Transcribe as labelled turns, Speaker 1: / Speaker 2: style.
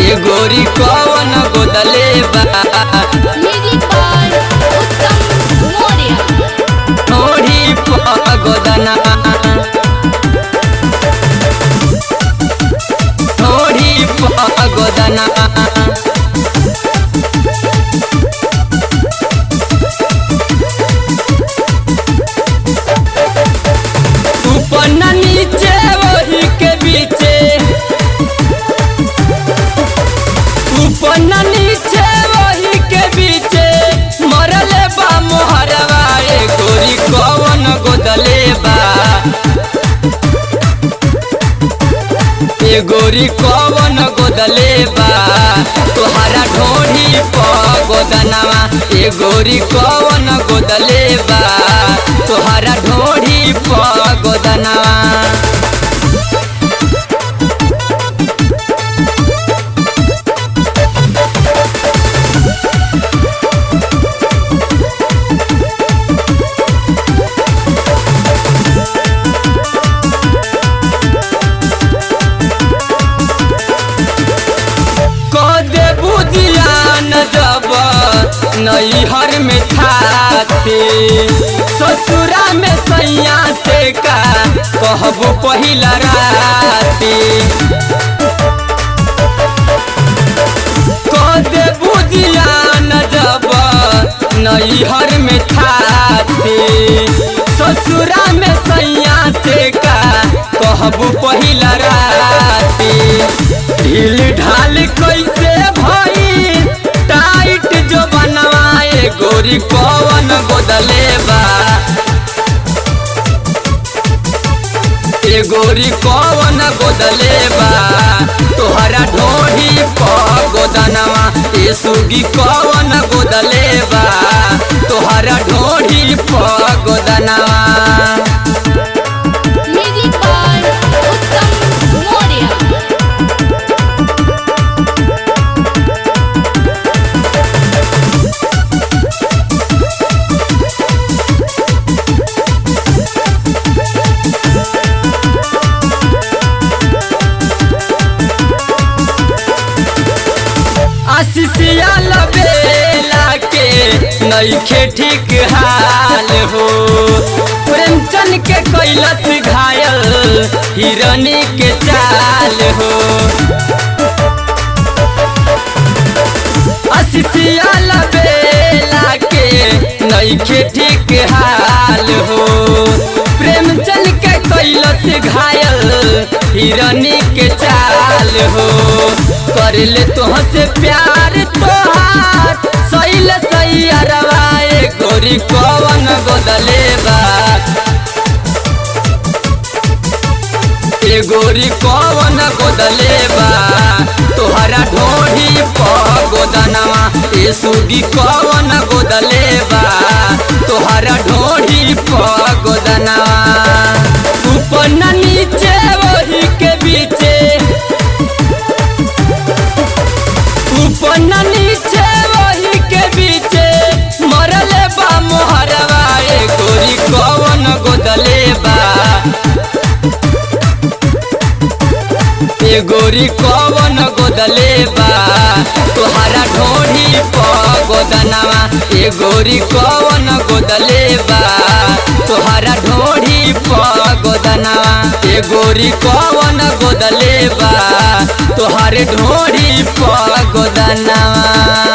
Speaker 1: ए गोरी कौन गोदले बा
Speaker 2: म्यूजिक बाय उत्तम मौर्य।
Speaker 1: ढोढ़ी प गोदनवा ढोढ़ी प गोदनवा ऊपर न नीचे वही के बीचे ऊपर न नीचे वही के बीचे मरले बा मोहरवा ए गोरी कौन गोदले बा ए गोरी कौन गोदले बा तोहरा ढोढ़ी प गोदनवा ए गोरी कौन गोदले बा तोहरा ढोढ़ी प गोदनवा कदे बुझियान जब नैहर में थाते ससुरा में सैया से का कहबू पहिला राती कदे बुझियान जब नैहर में थाते ससुरा में सैया से का कहबू पहिला राती ढील ढाल कैसे भई टाइट जो बनवाए गोरी कौन गोदले बा ए गोरी कौन गोदले बा तोहरा ढोढ़ी प गोदनवा ए सुगी कौन गोदले बा तोहरा ढोढ़ी प गोदनवा
Speaker 2: म्यूजिक बाय उत्तम मौर्य।
Speaker 1: आशीषिया लबेला के नइखे ठीक हाल हो प्रेमचंद के कैलस घायल हिरनी के चाल हो आशीषिया लबेला के नइखे ठीक हाल हो प्रेमचंद के कैलस घायल हिरनी के चाल हो कर ले तोहसे प्यार तोहार सैल सैयरवा ए गोरी कौन गोदले बा ए गोरी कौन गोदले बा तोहरा ढोढ़ी प गोदनवा ए सुगी कौन गोदले बा तोहरा ढोढ़ी प गोदनवा ऊपर न नीचे वही के बीचे ऊपर न नीचे वही के बीचे मरले बा मोहरवा ए गोरी कौन गोदले बा ए गोरी कौन गोदले बा तोहरा ढोढ़ी प गोदनवा ए गोरी कौन गोदले बा तोहरा ढोढ़ी प गोदनवा ए गोरी कौन गोदले बा तोहरे ढोढ़ी प गोदनवा।